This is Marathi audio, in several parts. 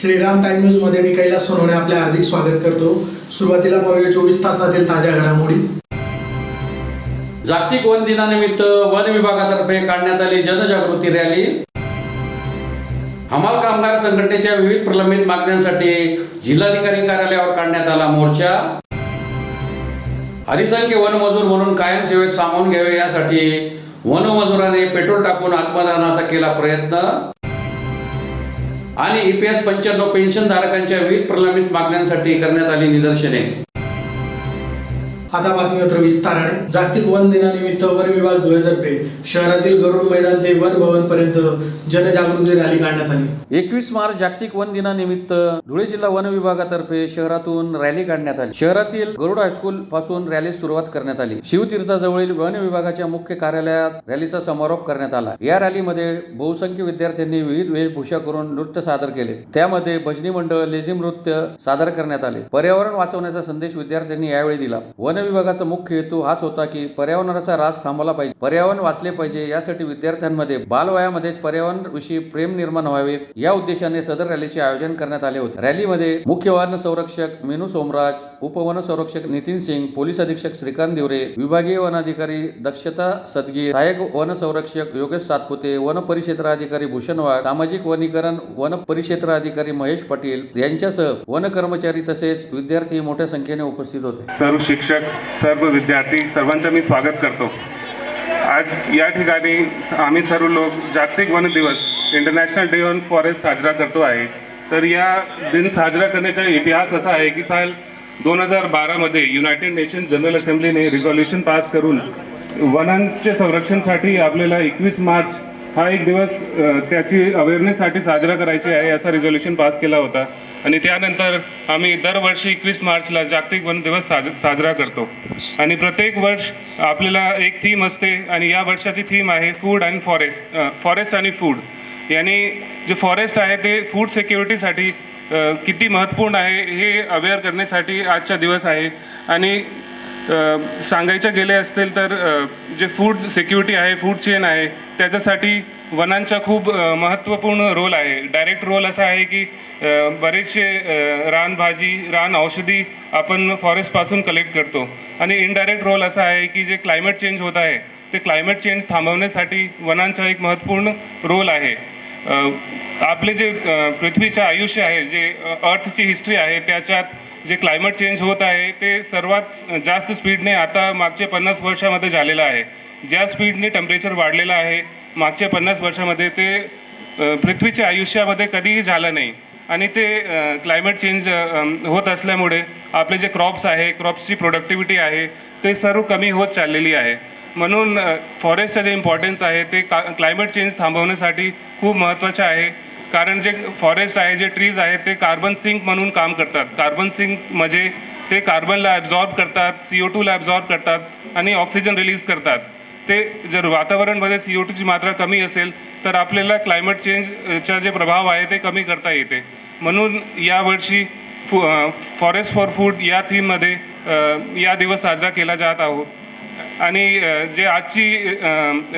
श्रीराम टाइम न्यूज मध्ये मी कैलास सोनवणे आपले हार्दिक स्वागत करतो। सुरुवातीला पाहूया 24 तासातील ताज्या घडामोडी। जागतिक वन दिनानिमित्त वन विभागातर्फे काढण्यात आली जनजागृती रॅली। हमाल कामगार संघटनेच्या विविध प्रलंबित मागण्यांसाठी जिल्हाधिकारी कार्यालयावर काढण्यात आला मोर्चा। हरिसंख्य वन मजूर म्हणून कायम सेवेत सामावून घ्यावे यासाठी वन मजुराने पेट्रोल टाकून आत्मदहनाचा केला प्रयत्न। आणि EPS 95 पेन्शन धारकांच्या विविध प्रलंबित मागण्यांसाठी करण्यात आली निदर्शने। आता बातमीपत्र विस्ताराने। जागतिक वन दिनानिमित्त वन विभाग धुळेतर्फे शहरातील गरुड मैदान ते वन भवन पर्यंत जनजागृती रॅली काढण्यात आली। 21 मार्च जागतिक वन दिनानिमित्त धुळे जिल्हा वन विभागातर्फे शहरातून रॅली काढण्यात आली। शहरातील गरुड हायस्कूल पासून रॅली सुरुवात करण्यात आली। शिवतीर्थाजवळील वन विभागाच्या मुख्य कार्यालयात रॅलीचा समारोप करण्यात आला। या रॅलीमध्ये बहुसंख्य विद्यार्थ्यांनी विविध वेशभूषा करून नृत्य सादर केले। त्यामध्ये भजनी मंडळ, लेझिम नृत्य सादर करण्यात आले। पर्यावरण वाचवण्याचा संदेश विद्यार्थ्यांनी यावेळी दिला। वन विभागाचा मुख्य हेतू हाच होता की पर्यावरणाचा ऱ्हास थांबवला पाहिजे, पर्यावरण वाचले पाहिजे। यासाठी विद्यार्थ्यांमध्ये बालवयामध्येच पर्यावरण विषयी प्रेम निर्माण व्हावे या उद्देशाने सदर रॅलीचे आयोजन करण्यात आले होते। रॅलीमध्ये मुख्य वन संरक्षक मेनू सोमराज, उपवन संरक्षक नितीन सिंग, पोलीस अधीक्षक श्रीकांत दिवरे, विभागीय वन अधिकारी दक्षता सदगीर, सहाय्यक वन संरक्षक योगेश सातपुते, वन परिक्षेत्र अधिकारी भूषण वाघ, सामाजिक वनीकरण वन परिक्षेत्र अधिकारी महेश पाटील यांच्यासह वन कर्मचारी तसेच विद्यार्थी मोठ्या संख्येने उपस्थित होते। सर्व शिक्षक, सर्व विद्यार्थी सर्वांचं मी स्वागत करतो। आज या ठिकाणी आम्ही सर्व लोक जागतिक वन दिवस, इंटरनॅशनल डे ऑन फॉरेस्ट साजरा करतो आहे। तर या दिन साजरा करण्याचा इतिहास असा आहे की साल 2012 मध्ये युनायटेड नेशन जनरल असेंब्लीने रिझोल्युशन पास करून वनांच्या संरक्षणासाठी आपल्याला 21 मार्च हा एक दिवस त्याची अवेअरनेससाठी साजरा करायची आहे असा रिझोल्युशन पास केला होता। आणि त्यानंतर आम्ही दरवर्षी 21 मार्चला जागतिक वन दिवस साजरा करतो। आणि प्रत्येक वर्ष आपल्याला एक थीम असते आणि या वर्षाची थीम आहे फूड अँड फॉरेस्ट, फॉरेस्ट आणि फूड। यानी जे फॉरेस्ट आहे ते फूड सिक्युरिटीसाठी किती महत्त्वपूर्ण आहे हे अवेअर करण्यासाठी आजचा दिवस आहे। आणि सांगायचं गेले असतील तर जे फूड सिक्युरिटी आहे, फूड चेन आहे, त्याच्यासाठी वनांचा खूप महत्त्वपूर्ण रोल आहे। डायरेक्ट रोल असा आहे की बरेचसे रानभाजी, रान औषधी आपण फॉरेस्टपासून कलेक्ट करतो। आणि इनडायरेक्ट रोल असा आहे की जे क्लायमेट चेंज होत आहे ते क्लायमेट चेंज थांबवण्यासाठी वनांचा एक महत्त्वपूर्ण रोल आहे। आपले जे पृथ्वीचे आयुष्य आहे, जे अर्थची हिस्ट्री आहे, त्याच्यात जे क्लायमेट चेंज होत आहे ते सर्वात जास्त स्पीडने आता मागच्या 50 वर्षामध्ये झालेलं आहे। ज्या स्पीडने टेम्परेचर वाढलेलं आहे मागच्या 50 वर्षामध्ये ते पृथ्वीच्या आयुष्यामध्ये कधीही झालं नाही। आणि ते क्लायमेट चेंज होत असल्यामुळे आपले जे क्रॉप्स आहे, क्रॉप्सची प्रोडक्टिव्हिटी आहे ते सर्व कमी होत चाललेली आहे। म्हणून फॉरेस्टचं जे इम्पॉर्टन्स आहे ते क्लायमेट चेंज थांबवण्यासाठी खूप महत्त्वाचं आहे। कारण जे फॉरेस्ट आहे, जे ट्रीज आहे ते कार्बन सिंक म्हणून काम करतात। कार्बन सिंक म्हणजे ते कार्बनला ॲब्झॉर्ब करतात, CO2 ला ॲब्झॉर्ब करतात आणि ऑक्सिजन रिलीज करतात। ते जर वातावरणामध्ये CO2 ची मात्रा कमी असेल तर आपल्याला क्लायमेट चेंजचा जे प्रभाव आहे ते कमी करता येते। म्हणून यावर्षी फॉरेस्ट फॉर फूड या थीममध्ये या दिवस साजरा केला जात आहोत। आणि जे आजची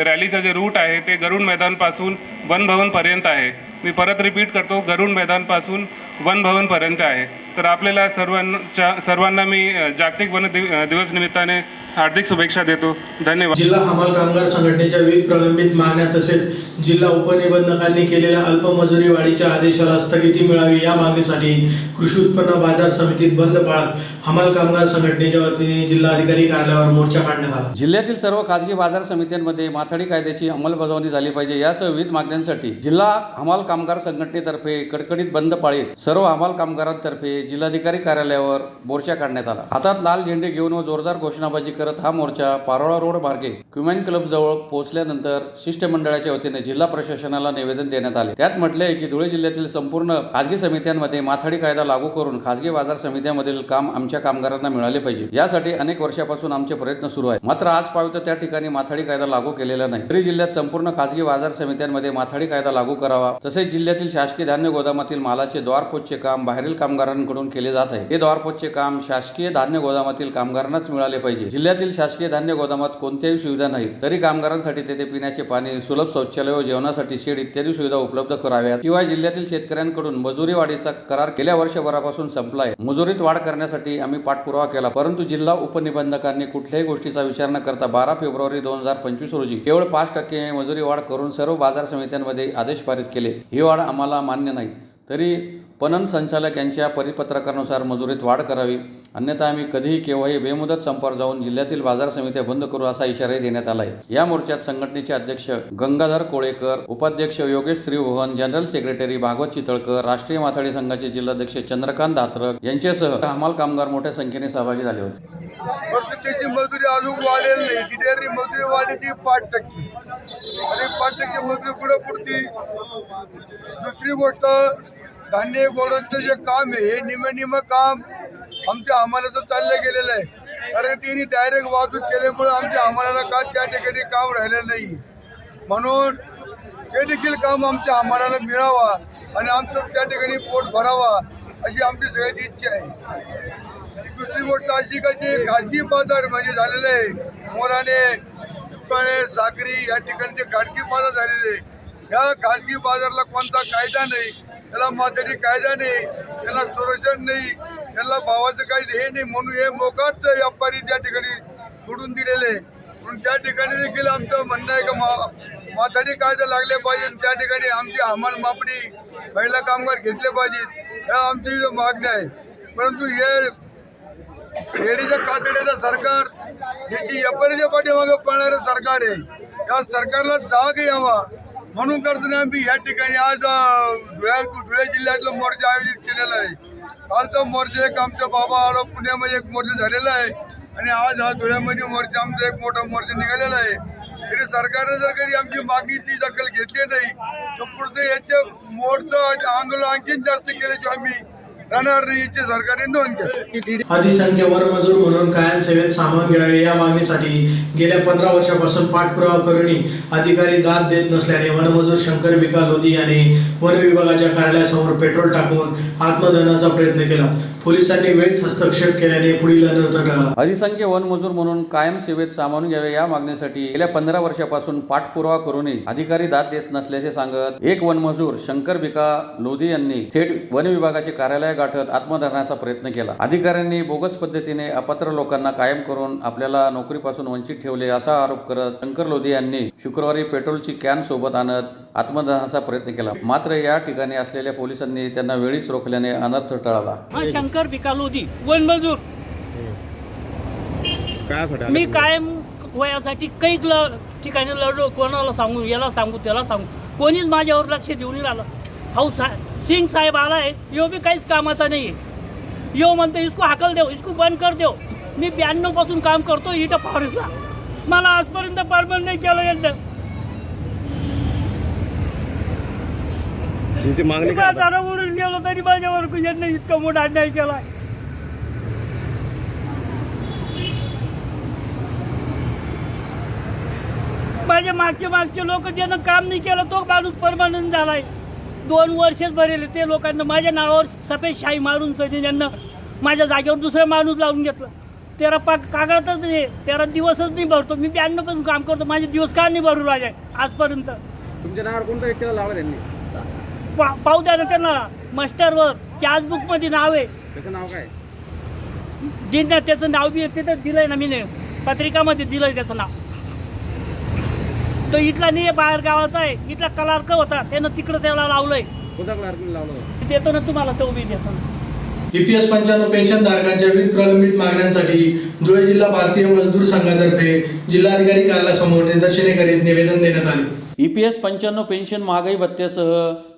रॅलीचा जे रूट आहे ते गरुड मैदानपासून वन भवनपर्यंत आहे। मी परत रिपीट करतो, गरुड मैदानपासून वन भवनपर्यंत आहे। तर आपल्याला सर्वांना मी जागतिक वन दिवस निमित्ताने हार्दिक शुभेच्छा देतो। धन्यवाद। जिल्हा हमाल कामगार संघटनेच्या विविध प्रलंबित मागण्या तसेच जिल्हा उपनिबंधकांनी केलेल्या अल्पमजुरी वाढीच्या आदेशाला स्थगिती मिळावी या मागणीसाठी कृषी उत्पन्न बाजार समितीत बंद पाळत हमाल कामगार संघटनेच्या वतीने जिल्हाधिकारी कार्यालयावर मोर्चा काढण्यात आला। जिल्ह्यातील सर्व खासगी बाजार समित्यांमध्ये माथाडी कायद्याची अंमलबजावणी झाली पाहिजे यासह विविध मागण्यांसाठी जिल्हा हमाल कामगार संघटनेतर्फे कडकडीत बंद पाळीत सर्व हमाल कामगारांतर्फे जिल्हाधिकारी कार्यालयावर मोर्चा काढण्यात आला। हातात लाल झेंडे घेऊन व जोरदार घोषणाबाजी करत हा मोर्चा पारोळा रोड मार्गे क्युमॅन क्लब जवळ पोहोचल्यानंतर शिष्टमंडळाच्या वतीने जिल्हा प्रशासनाला निवेदन देण्यात आले। त्यात म्हटले आहे की धुळे जिल्ह्यातील संपूर्ण खासगी समित्यांमध्ये माथाडी कायदा लागू करून खासगी बाजार समित्यांमधील काम आमच्या कामगारांना मिळाले पाहिजे यासाठी अनेक वर्षापासून आमचे प्रयत्न सुरू आहेत। मात्र आज पाहतो त्या ठिकाणी माथाडी कायदा लागू केलेला नाही। तरी जिल्ह्यात संपूर्ण खासगी बाजार समित्यांमध्ये माथाडी कायदा लागू करावा। तसेच जिल्ह्यातील शासकीय धान्य गोदामातील मालाचे द्वारपोचचे काम बाहेरील कामगारांकडून केले जात आहे। हे द्वारपोचचे काम शासकीय धान्य गोदामातील कामगारांनाच मिळाले पाहिजे। जिल्ह्यात जिल्ह्यातील शासकीय धान्य गोदामात कोणत्याही सुविधा नाही, तरी कामगारांसाठी तेथे पिण्याचे पाणी, सुलभ शौचालय व जेवणासाठी शेड इत्यादी सुविधा उपलब्ध कराव्यात. शिवाय जिल्ह्यातील शेतकऱ्यांकडून मजुरी वाढीचा करार गेल्या वर्षभरापासून संपलाय. मजुरीत वाढ करण्यासाठी आम्ही पाठपुरावा केला, परंतु जिल्हा उपनिबंधकांनी कुठल्याही गोष्टीचा विचार न करता 12 फेब्रुवारी 2025 रोजी केवळ 5% मजुरी वाढ करून सर्व बाजार समित्यांमध्ये आदेश पारित केले. ही वाढ आम्हाला मान्य नाही, तरी पणन संचालक यांच्या परिपत्रकानुसार मजुरीत वाढ करावी, अन्यथा आम्ही कधीही केव्हाही बेमुदत संपावर जाऊन जिल्ह्यातील बाजार समित्या बंद करू असा इशाराही देण्यात आला आहे. या मोर्चात संघटनेचे अध्यक्ष गंगाधर कोळेकर, उपाध्यक्ष योगेश त्रिभुवन, जनरल सेक्रेटरी भागवत चितळकर, राष्ट्रीय माथाडी संघाचे जिल्हाध्यक्ष चंद्रकांत दात्रक यांच्यासह हमाल कामगार मोठ्या संख्येने सहभागी झाले होते. त्याची मजुरी अजून वाढेल नाही. गिटेरी मजुरी वाढीची 5% आणि 5% मजुरी पुढे पुरती. दुसरी गोष्ट, धान्य गोडांचं जे काम आहे हे निम काम आमच्या हमालाचं चाललं गेलेलं आहे. कारण त्यांनी डायरेक्ट वाहतूक केल्यामुळे आमच्या हमालाला का त्या ठिकाणी काम राहिलं नाही. म्हणून ते देखील काम आमच्या हमालाला मिळावा आणि आमचं त्या ठिकाणी पोट भरावा अशी आमची सगळ्याची इच्छा आहे. दुसरी गोष्ट अशी का जे खाजगी बाजार म्हणजे झालेले आहे, मोराणे, दुकाने, सागरी या ठिकाणी जे खाजगी बाजार झालेले, या खाजगी बाजारला कोणता कायदा नाही, त्याला माथाडी कायदा नाही, त्याला संरक्षण नाही, त्याला भावाचं काही हे नाही. म्हणून हे मोकाट व्यापारी त्या ठिकाणी सोडून दिलेले. म्हणून त्या ठिकाणी देखील आमचं म्हणणं आहे का माथाडी कायदा लागले पाहिजे. त्या ठिकाणी आमची हमाल मापणी महिला कामगार घेतले पाहिजेत, ह्या आमची मागणी आहे. परंतु हे खेडीच्या कातड्याचं सरकार, याची व्यापाऱ्याच्या पाठीमागे पळणारं सरकार आहे. या सरकारला जाग यावा म्हणून करताना आम्ही या ठिकाणी आज धुळे जिल्ह्यातला मोर्चा आयोजित केलेला आहे. कालचा मोर्चा एक आमच्या बाबा आलो पुण्यामध्ये एक मोर्चा झालेला आहे आणि आज हा धुळ्यामध्ये मोर्चा आमचा एक मोठा मोर्चा निघालेला आहे. तरी सरकारने जर कधी आमची मागणी ती दखल घेतली नाही तर पुढचं याच्या मोर्चा आंदोलन आणखीन जास्त केल्याची आम्ही राहणार नाही याची सरकारने नोंद घेतली. अधिसंख्य वनमजूर म्हणून कायम सेवेत सामावून घ्यावे या मागणीसाठी गेल्या 15 वर्षापासून पाठपुरावा करूनही अधिकारी दाद देत नसल्याने वनमजूर शंकर बिका लोधी याने वन विभागाच्या कार्यालयासमोर पेट्रोल टाकून आत्मदहनाचा प्रयत्न केला. पोलिसांनी वेळीच हस्तक्षेप केल्याने पुढील अनर्थ टळला. अधिसंख्य वनमजूर म्हणून कायम सेवेत सामावून घ्यावे या मागणीसाठी गेल्या 15 वर्षापासून पाठपुरावा करूनही अधिकारी दाद देत नसल्याचे सांगत एक वनमजूर शंकर बिका लोधी यांनी थेट वन विभागाचे कार्यालय गाठत आत्मदहनाचा प्रयत्न केला. अधिकाऱ्यांनी बोगस पद्धतीने अपात्र लोकांना कायम करून आपल्याला नोकरीपासून वंचित ठेवले असा आरोप करत शंकर लोधी यांनी शुक्रवारी पेट्रोलची कॅन सोबत आणत आत्मदहनाचा प्रयत्न केला. मात्र या ठिकाणी असलेल्या पोलिसांनी त्यांना वेळीच रोखल्याने अनर्थ टळला. शंकर बिका लोधी वनमजूर. मी कायम वयासाठी काही ठिकाणी लढलो, कोणाला सांगू, याला सांगू, त्याला सांगू, कोणीच माझ्यावर लक्ष देऊन नाही राहिलं. हाऊ सिंग साहेब आलाय, यो बी काहीच कामाचा नाहीये. यो म्हणतो इसको हाकल देव, इसको बंद कर देव. मी 92 पासून काम करतो इथं फॉरेस्टला, मला आजपर्यंत परमनंट नाही केलं यांना. उडून गेलो तरी माझ्यावर यांना इतका मोठा अन्याय केला. माझ्या मागचे लोक ज्यानं काम नाही केलं तो माणूस परमनंट झालाय. 2 वर्षच भरेले ते लोकांना माझ्या नावावर सफेद शाही मारून ज्यांना माझ्या जागेवर दुसरा माणूस लावून घेतलं. 13 कागदातच नाही, 13 दिवसच नाही भरतो. मी 92 पासून काम करतो, माझे दिवस का नाही भरू राहिले आजपर्यंत. तुमच्या नावावर कोणता व्यक्तीला लावला त्यांनी? पाहू द्या ना त्यांना, मास्टरवर कॅशबुक मध्ये नाव आहे. त्याचं नाव काय? दिन त्याचं नाव बी तिथं दिलंय ना, मी पत्रिकामध्ये दिलंय त्याचं नाव. तो इथला नाही, बाहेर गावाचा आहे. इथला क्लार्क होता, त्यानं तिकडं त्याला लावलंय. कोणता क्लार्कने लावलं? देतो ना तुम्हाला, तो बी देतो. EPS 95 पेन्शनधारकांच्या विविध प्रलंबित मागण्यांसाठी धुळे जिल्हा भारतीय मजदूर संघातर्फे जिल्हाधिकारी कार्यालयासमोर निदर्शने करीत निवेदन देण्यात आले. EPS 95 पेन्शन महागाई भत्त्यासह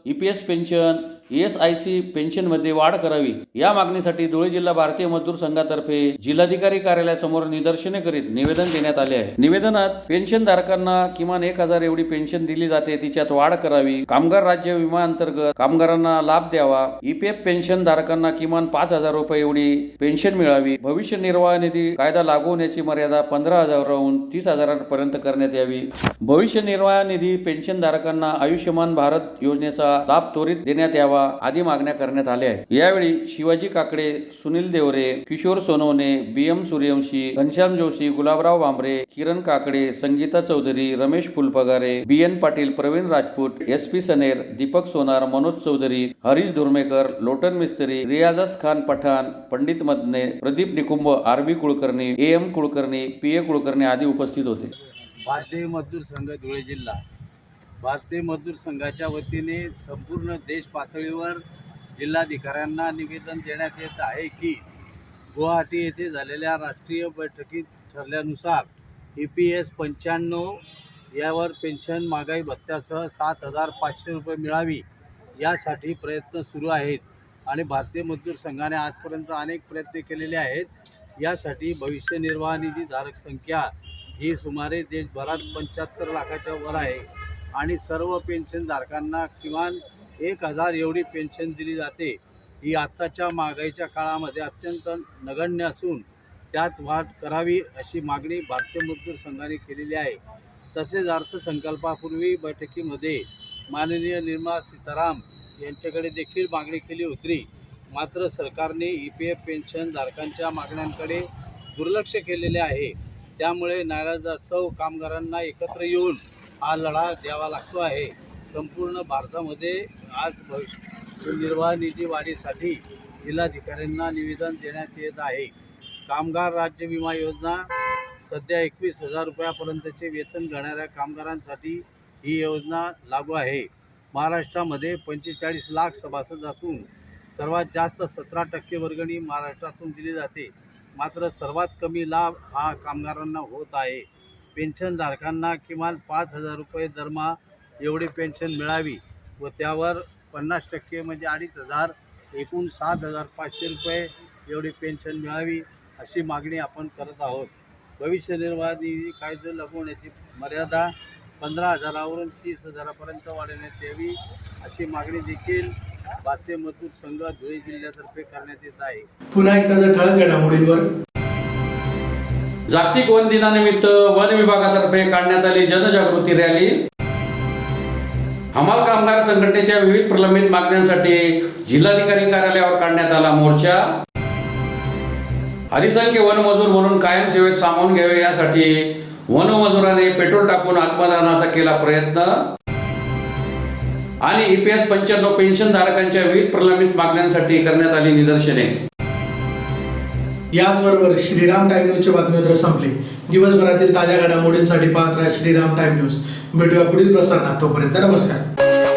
EPS पेन्शन ESIC पेन्शनमध्ये वाढ करावी या मागणीसाठी धुळे जिल्हा भारतीय मजदूर संघातर्फे जिल्हाधिकारी कार्यालयासमोर निदर्शने करीत निवेदन देण्यात आले आहे. निवेदनात पेन्शनधारकांना किमान 1000 एवढी पेन्शन दिली जाते, तिच्यात वाढ करावी. कामगार राज्य विमा अंतर्गत कामगारांना लाभ द्यावा. EPF पेन्शनधारकांना किमान 5000 रुपये एवढी पेन्शन मिळावी. भविष्य निर्वाह निधी कायदा लागू होण्याची मर्यादा 15000 30,000 पर्यंत करण्यात यावी. भविष्य निर्वाह निधी पेन्शनधारकांना आयुष्यमान भारत योजनेचा लाभ त्वरित देण्यात यावा. द्यावा आदी मागण्या करण्यात आल्या आहेत। यावेळी Shivaji Kakade, Sunil Deore, Kishor Sonawane, BM Suryavanshi, Ghanshyam Joshi, Gulabrao Bambare, Kiran Kakade, Sangeeta Chaudhari, Ramesh Phulpagare, BN Patil, Pravin Rajput, SP Saner, Deepak Sonar, Manoj Chaudhari, Harish Dhurmekar, Lotan Mistri, Riyaz Khan Pathan, Pandit Madane, Pradeep Nikumbh, RB Kulkarni, AM Kulkarni, PA Kulkarni आदी उपस्थित होते। भारतीय मजदूर संघ धुळे जिल्हा, भारतीय मजदूर संघाच्या वतीने संपूर्ण देश पातळीवर जिल्हाधिकाऱ्यांना निवेदन देण्यात येत आहे की गुवाहाटी येथे झालेल्या राष्ट्रीय बैठकीत ठरल्यानुसार EPS 95 यावर पेन्शन महागाई भत्त्यासह 7,500 रुपये मिळावी यासाठी प्रयत्न सुरू आहेत आणि भारतीय मजदूर संघाने आजपर्यंत अनेक प्रयत्न केलेले आहेत। यासाठी भविष्य निर्वाह निधी धारक संख्या ही सुमारे देशभरात 75 लाखाच्या वर आहे आणि सर्व पेन्शनधारकांना किमान 1,000 एवढी पेन्शन दिली जाते। ही आत्ताच्या महागाईच्या काळामध्ये अत्यंत नगण्य असून त्यात वाढ करावी अशी मागणी भारतीय मजदूर संघाने केलेली आहे। तसेच अर्थसंकल्पापूर्वी बैठकीमध्ये माननीय निर्मला सीताराम यांच्याकडे देखील मागणी केली होती, मात्र सरकारने EPF पेन्शनधारकांच्या मागण्यांकडे दुर्लक्ष केलेले आहे। त्यामुळे नाईलाजास्तव कामगारांना एकत्र येऊन हा लढा द्यावा लागतो आहे। संपूर्ण भारतामध्ये आज भविष्य निर्वाह निधी वाढीसाठी जिल्हाधिकाऱ्यांना निवेदन देण्यात येत आहे। कामगार राज्य विमा योजना सध्या 21,000 रुपयापर्यंतचे वेतन घेणाऱ्या कामगारांसाठी ही योजना लागू आहे। महाराष्ट्रामध्ये 45 लाख सभासद असून सर्वात जास्त 17% वर्गणी महाराष्ट्रातून दिली जाते, मात्र सर्वात कमी लाभ हा कामगारांना होत आहे। पेन्शनधारकांना किमान 5,000 रुपये दरमहा एवढी पेन्शन मिळावी व त्यावर 50% म्हणजे 2,500, एकूण 7,500 रुपये एवढी पेन्शन मिळावी अशी मागणी आपण करत आहोत। भविष्य निर्वाह निधी कायदा लागू होण्याची मर्यादा 15,000वरून 30,000पर्यंत वाढवण्यात यावी अशी मागणी देखील भारतीय मजदूर संघ धुळे जिल्ह्यातर्फे करण्यात येत आहे। पुन्हा एक नजर ठळक घडामोडींवर। जागतिक वन दिनानिमित्त वन विभागातर्फे काढण्यात आली जनजागृती रॅली। हमाल कामगार संघटनेच्या विविध प्रलंबित मागण्यांसाठी जिल्हाधिकारी कार्यालयावर काढण्यात आला मोर्चा। हरिसंख्य वनमजूर म्हणून कायम सेवेत सामावून घ्यावे यासाठी वनमजुराने पेट्रोल टाकून आत्मदहनाचा केला प्रयत्न आणि EPS 95 पेन्शनधारकांच्या विविध प्रलंबित मागण्यांसाठी करण्यात आली निदर्शने। याचबरोबर श्रीराम टाइम न्यूजची बातमीपत्र संपली। दिवसभरातील ताज्या घडामोडींसाठी पाहत राहा श्रीराम टाइम न्यूज। भेटूया पुढील प्रसारणात, तोपर्यंत नमस्कार।